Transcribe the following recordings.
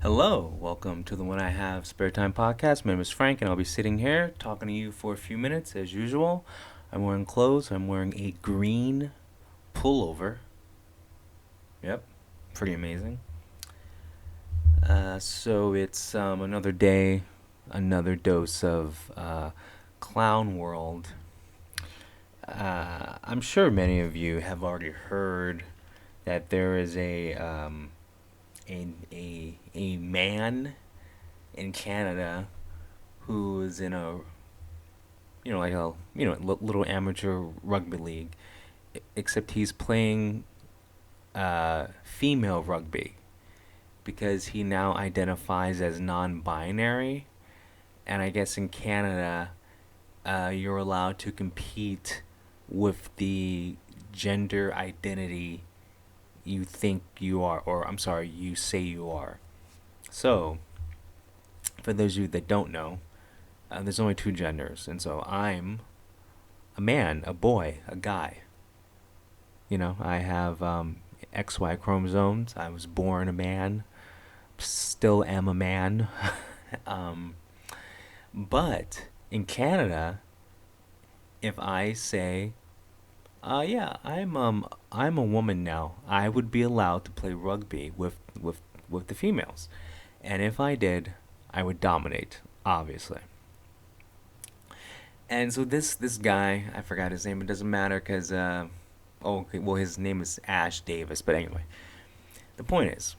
Hello, welcome to the When I Have Spare Time podcast. My name is Frank, and I'll be sitting here talking to you for a few minutes as usual. I'm wearing clothes. I'm wearing a green pullover. Yep, pretty amazing. So it's another day, another dose of Clown World. I'm sure many of you have already heard that there is a man in Canada who is in a like a little amateur rugby league, except he's playing female rugby because he now identifies as non-binary, and I guess in Canada, you're allowed to compete with the gender identity you think you are, or I'm sorry, you say you are. So, for those of you that don't know, there's only two genders, and so I'm a man, a boy, a guy. I have XY chromosomes. I was born a man, still am a man. um, but in Canada, if I say, yeah, I'm a woman now, I would be allowed to play rugby with the females, and if I did, I would dominate, obviously. And so this guy, I forgot his name. It doesn't matter because oh, okay, well, his name is Ash Davis. But anyway, the point is,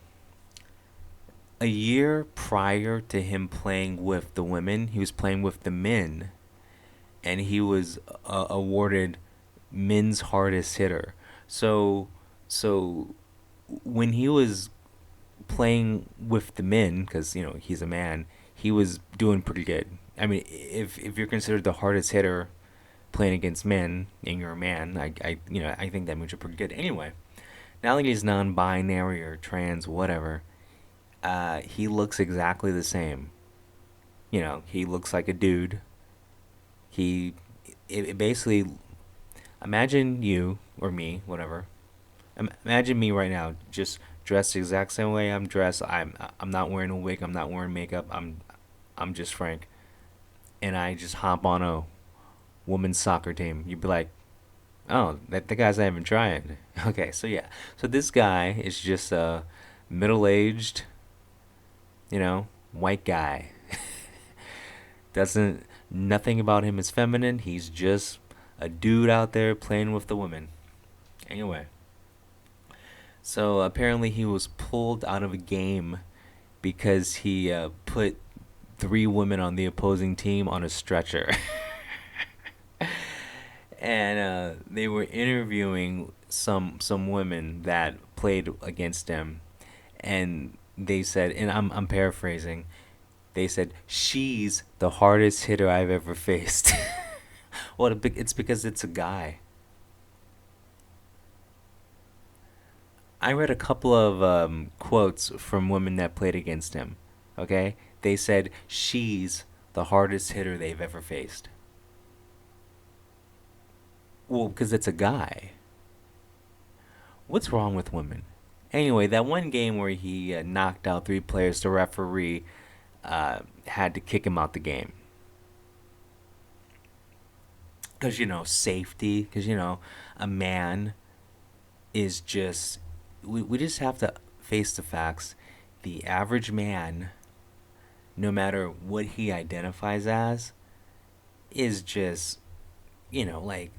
a year prior to him playing with the women, he was playing with the men, and he was awarded men's hardest hitter. So, so when he was playing with the men, because he's a man, he was doing pretty good. I mean, if you're considered the hardest hitter playing against men and you're a man, I think that means you're pretty good. Anyway, now that he's non-binary or trans, whatever, he looks exactly the same. He looks like a dude. He, it basically, imagine you or me, whatever. Imagine me right now, just dressed the exact same way I'm dressed. I'm not wearing a wig. I'm not wearing makeup. I'm just Frank, and I just hop on a women's soccer team. You'd be like, oh, that the guy's not even trying. Okay, so yeah, so this guy is just a middle-aged, white guy. Doesn't Nothing about him is feminine. He's just a dude out there playing with the women. Anyway, so apparently he was pulled out of a game because he put three women on the opposing team on a stretcher. And they were interviewing some women that played against him, and they said, and I'm paraphrasing, they said she's the hardest hitter I've ever faced. Well, it's because it's a guy. I read a couple of quotes from women that played against him. Okay, they said she's the hardest hitter they've ever faced. Well, because it's a guy. What's wrong with women? Anyway, that one game where he knocked out three players, the referee had to kick him out the game. Because, safety. Because, a man is just. We just have to face the facts. The average man, no matter what he identifies as, is just, like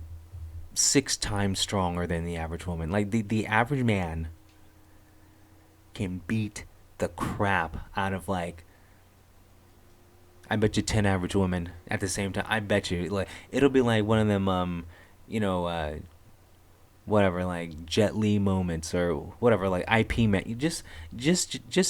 6 times stronger than the average woman. Like, the average man can beat the crap out of, like, I bet you 10 average women at the same time. I bet you, like, it'll be like one of them, you know, uh, whatever, like Jet Li moments or whatever, like IP man. You just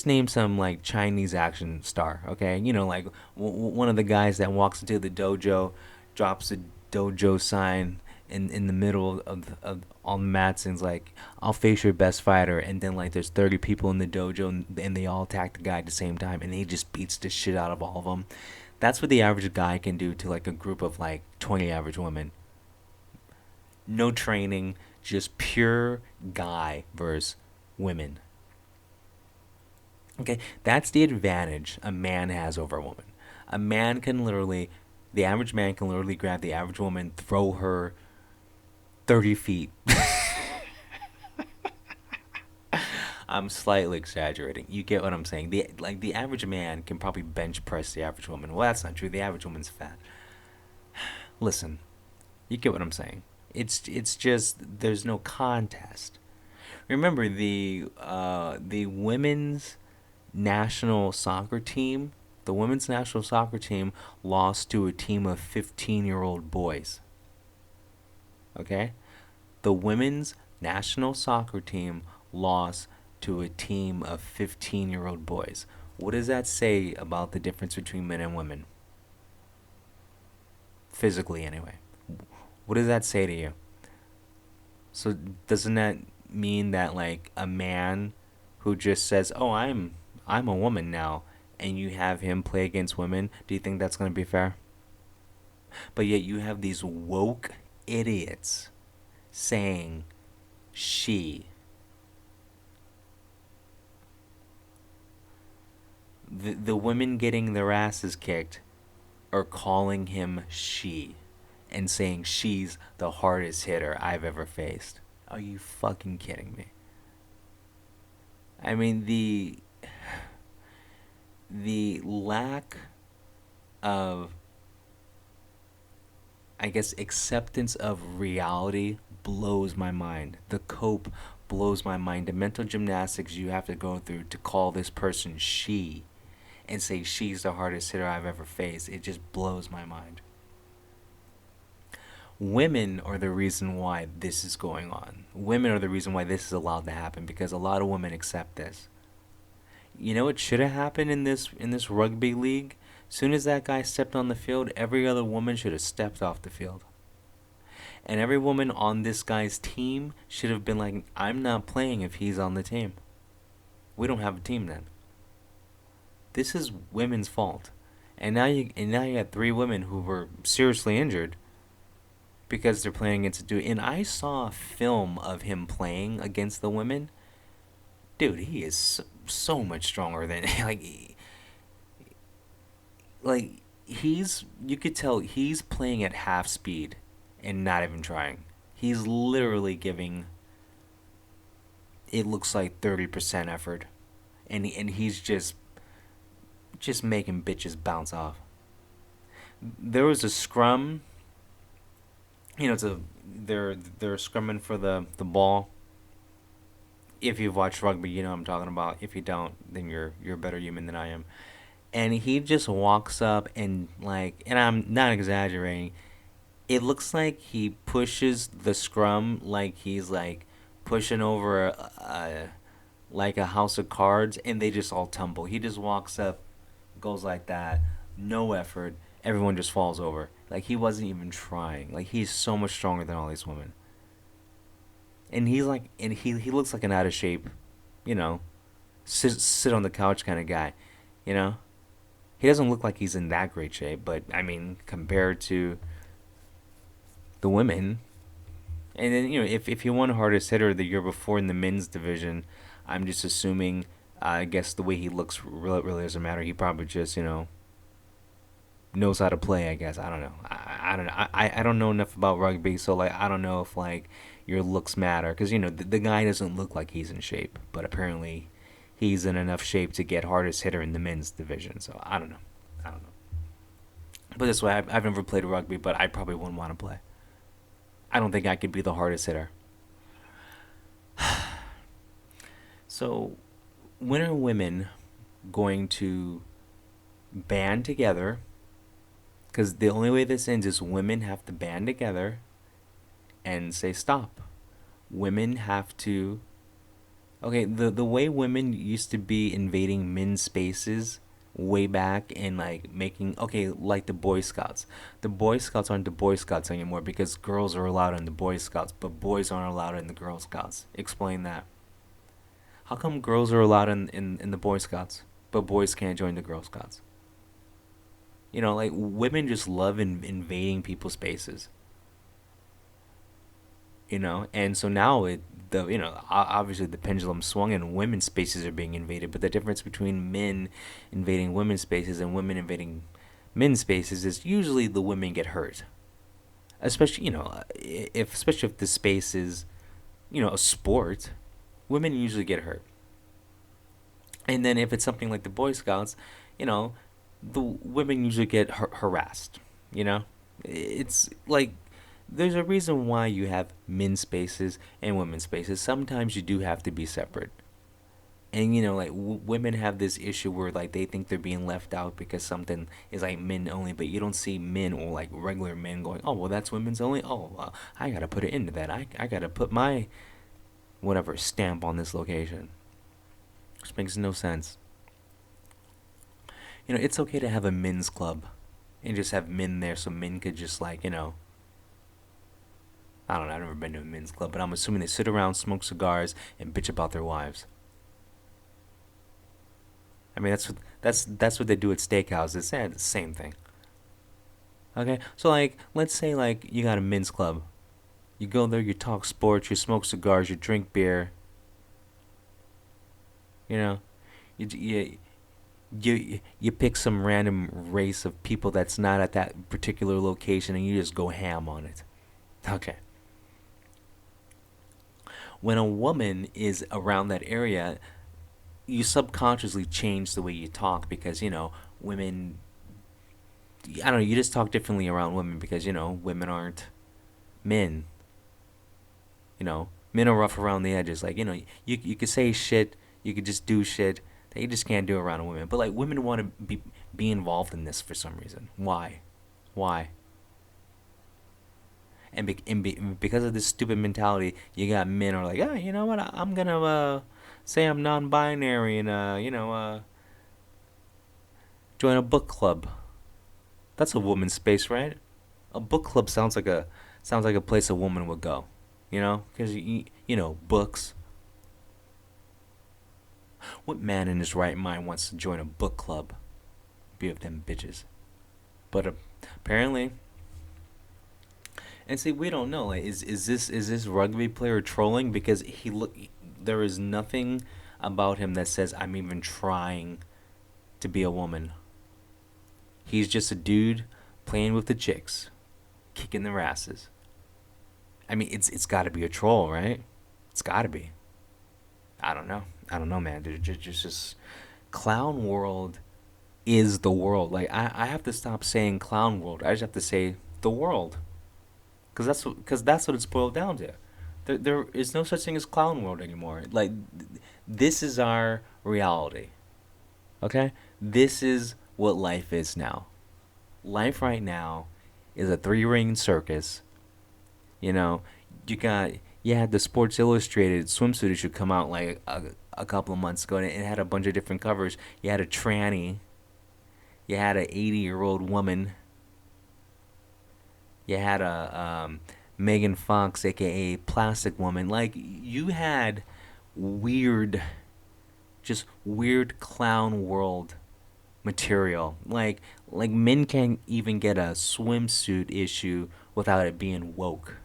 name some like Chinese action star, okay? Like one of the guys that walks into the dojo, drops a dojo sign in the middle of on the mats and's like, I'll face your best fighter, and then like there's 30 people in the dojo and they all attack the guy at the same time and he just beats the shit out of all of them. That's what the average guy can do to like a group of like 20 average women. No training, just pure guy versus women. Okay, that's the advantage a man has over a woman. A man can literally, the average man can literally grab the average woman, throw her 30 feet. I'm slightly exaggerating. You get what I'm saying? The average man can probably bench press the average woman. Well, that's not true. The average woman's fat. Listen, you get what I'm saying? It's just there's no contest. Remember the women's national soccer team. The women's national soccer team lost to a team of 15-year-old boys. Okay, the women's national soccer team lost to a team of 15-year-old boys. What does that say about the difference between men and women? Physically, anyway. What does that say to you? So, doesn't that mean that like a man who just says, "Oh, I'm a woman now," and you have him play against women, do you think that's going to be fair? But yet you have these woke idiots saying she. The women getting their asses kicked are calling him she and saying she's the hardest hitter I've ever faced. Are you fucking kidding me? I mean the lack of, I guess, acceptance of reality blows my mind. The cope blows my mind. The mental gymnastics you have to go through to call this person she and say she's the hardest hitter I've ever faced, it just blows my mind. Women are the reason why this is going on. Women are the reason why this is allowed to happen because a lot of women accept this. You know what should have happened in this rugby league? Soon as that guy stepped on the field, every other woman should have stepped off the field. And every woman on this guy's team should have been like, I'm not playing if he's on the team. We don't have a team then. This is women's fault. And now you got three women who were seriously injured because they're playing against a dude. And I saw a film of him playing against the women. Dude, he is so much stronger than like he's you could tell he's playing at half speed and not even trying. He's literally giving, it looks like 30% effort, and he's just making bitches bounce off. There was a scrum. It's a they're scrumming for the ball. If you've watched rugby, you know what I'm talking about. If you don't, then you're a better human than I am. And he just walks up and and I'm not exaggerating. It looks like he pushes the scrum like he's like pushing over like a house of cards, and they just all tumble. He just walks up, goes like that, no effort. Everyone just falls over. Like he wasn't even trying. Like he's so much stronger than all these women. And he looks like an out of shape, you know, sit on the couch kind of guy, you know. He doesn't look like he's in that great shape, but I mean, compared to the women, and then if he won hardest hitter the year before in the men's division, I'm just assuming. I guess the way he looks really doesn't matter. He probably just knows how to play. I guess I don't know. I don't know. I don't know enough about rugby, so like I don't know if like your looks matter because the guy doesn't look like he's in shape, but apparently he's in enough shape to get hardest hitter in the men's division. So I don't know. I don't know. But this way, I've never played rugby, but I probably wouldn't want to play. I don't think I could be the hardest hitter. So when are women going to band together? Because the only way this ends is women have to band together and say stop. Women have to. Okay, the way women used to be invading men's spaces way back and like making, okay, like the Boy Scouts. The Boy Scouts aren't the Boy Scouts anymore because girls are allowed in the Boy Scouts, but boys aren't allowed in the Girl Scouts. Explain that. How come girls are allowed in the Boy Scouts, but boys can't join the Girl Scouts? Like women just love invading people's spaces. And so now obviously the pendulum swung and women's spaces are being invaded, but the difference between men invading women's spaces and women invading men's spaces is usually the women get hurt, especially if the space is a sport. Women usually get hurt, and then if it's something like the Boy Scouts, you know, the women usually get harassed. You know, it's like there's a reason why you have men's spaces and women's spaces. Sometimes you do have to be separate. And like women have this issue where like they think they're being left out because something is like men only, but you don't see men or like regular men going, "Oh, well that's women's only. Oh, I got to put it into that. I got to put my whatever stamp on this location." Which makes no sense. It's okay to have a men's club and just have men there so men could just like, I don't know, I've never been to a men's club, but I'm assuming they sit around, smoke cigars, and bitch about their wives. I mean, that's what they do at steakhouses. Yeah, it's the same thing. Okay, so like, let's say like you got a men's club. You go there, you talk sports, you smoke cigars, you drink beer. You know, you pick some random race of people that's not at that particular location, and you just go ham on it. Okay. When a woman is around that area, you subconsciously change the way you talk because women. I don't know. You just talk differently around women because women aren't men. Men are rough around the edges. Like you could say shit, you could just do shit that you just can't do around a woman. But like women want to be involved in this for some reason. Why? Why? Because of this stupid mentality, you got men who are like, you know what? I'm gonna say I'm non-binary and join a book club. That's a woman's space, right? A book club sounds like a place a woman would go. Because books. What man in his right mind wants to join a book club? Be with them bitches. But apparently, and see, we don't know. Like, is this rugby player trolling? Because there is nothing about him that says I'm even trying to be a woman. He's just a dude playing with the chicks, kicking their asses. I mean, it's got to be a troll, right? It's got to be. I don't know. I don't know, man. Just clown world is the world. Like I have to stop saying clown world. I just have to say the world, because that's what it's boiled down to. There is no such thing as clown world anymore. Like this is our reality. Okay, this is what life is now. Life right now is a three-ring circus. You know, you got you had the Sports Illustrated swimsuit issue come out like a couple of months ago, and it had a bunch of different covers. You had a tranny, you had a 80-year-old woman, you had a Megan Fox, aka Plastic Woman. Like you had weird, just weird clown world material. Like men can't even get a swimsuit issue without it being woke.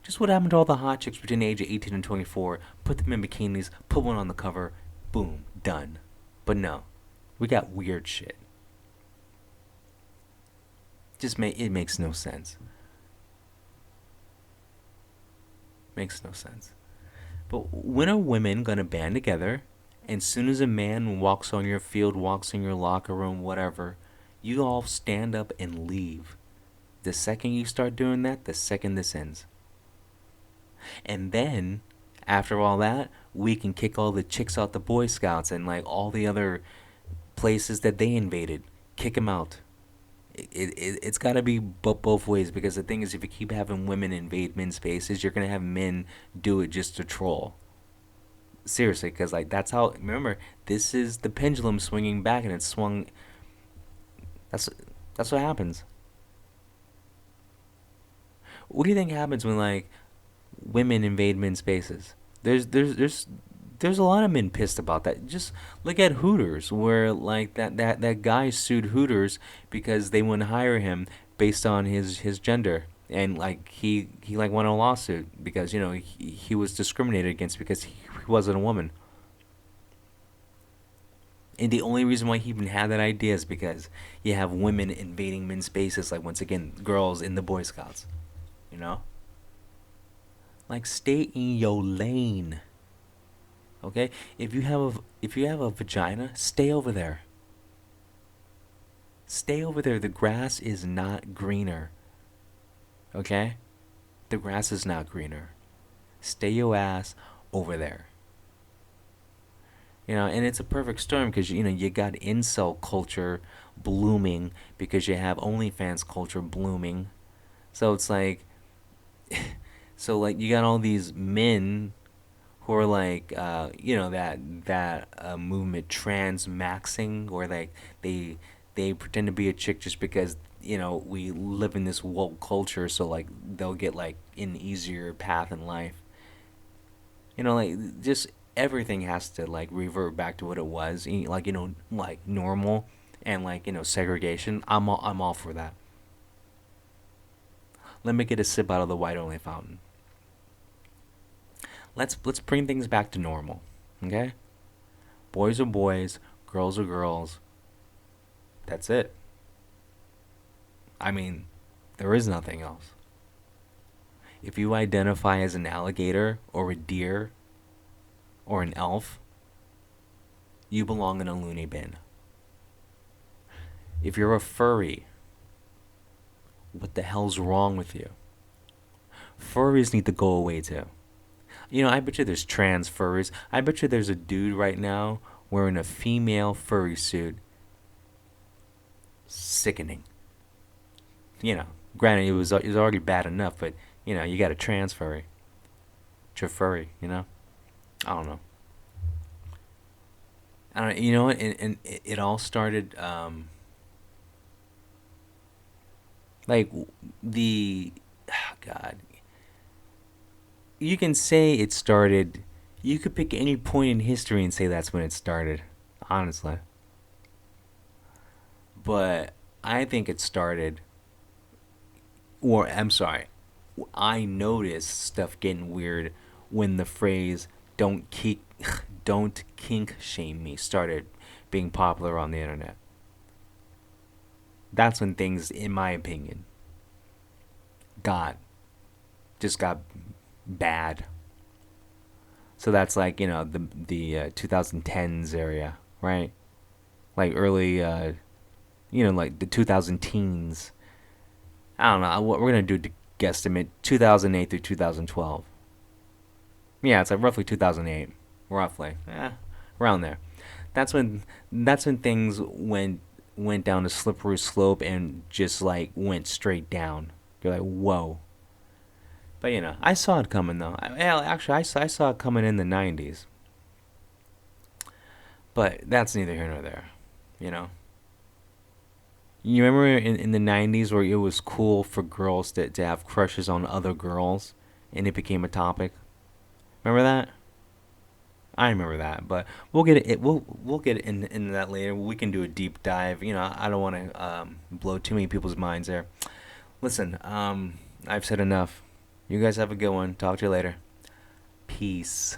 Just what happened to all the hot chicks between the age of 18 and 24? Put them in bikinis, put one on the cover, boom, done. But no, we got weird shit. It makes no sense. Makes no sense. But when are women gonna band together? And soon as a man walks on your field, walks in your locker room, whatever, you all stand up and leave. The second you start doing that, the second this ends. And then, after all that, we can kick all the chicks out the Boy Scouts and like all the other places that they invaded. Kick them out. It's got to be both ways because the thing is, if you keep having women invade men's spaces, you're going to have men do it just to troll. Seriously, because like that's how. Remember, this is the pendulum swinging back, and it's swung. That's that's what happens. What do you think happens when like women invade men's spaces? There's a lot of men pissed about that. Just look at Hooters, where like that guy sued Hooters because they wouldn't hire him based on his gender. and like he like won a lawsuit because he was discriminated against because he wasn't a woman. And the only reason why he even had that idea is because you have women invading men's spaces, like once again, girls in the Boy Scouts. You know, like stay in your lane. Okay, if you have a vagina, stay over there. Stay over there. The grass is not greener. Okay, the grass is not greener. Stay your ass over there. And it's a perfect storm because you got incel culture blooming because you have OnlyFans culture blooming. So it's like, so like you got all these men who are like, that movement trans maxing, where like they pretend to be a chick just because we live in this woke culture, so like they'll get like an easier path in life. Like just everything has to like revert back to what it was, like like normal, and like segregation. I'm all for that. Let me get a sip out of the white only fountain. Let's bring things back to normal, okay? Boys are boys, girls are girls. That's it. I mean, there is nothing else. If you identify as an alligator or a deer or an elf, you belong in a loony bin. If you're a furry, what the hell's wrong with you? Furries need to go away too. I bet you there's trans furries. I bet you there's a dude right now wearing a female furry suit. Sickening. Granted, it was already bad enough, but you got a trans furry. It's your furry. I don't know. I don't. You know what? And it all started. Like the, oh God. You can say it started. You could pick any point in history and say that's when it started. Honestly. But I think it started, or I'm sorry, I noticed stuff getting weird when the phrase "don't kink, don't kink shame me" started being popular on the internet. That's when things, in my opinion, got just got bad. So that's like the 2010s area, right? Like early, like the 2000 teens. I don't know what we're gonna do to guesstimate 2008 through 2012. Yeah, it's like roughly 2008, roughly, around there. That's when things went down a slippery slope and just like went straight down. You're like, whoa. But I saw it coming though. Actually, I saw it coming in the '90s. But that's neither here nor there. You know. You remember in the '90s where it was cool for girls to have crushes on other girls, and it became a topic. Remember that? I remember that, but we'll get into that later. We can do a deep dive. I don't want to blow too many people's minds there. Listen, I've said enough. You guys have a good one. Talk to you later. Peace.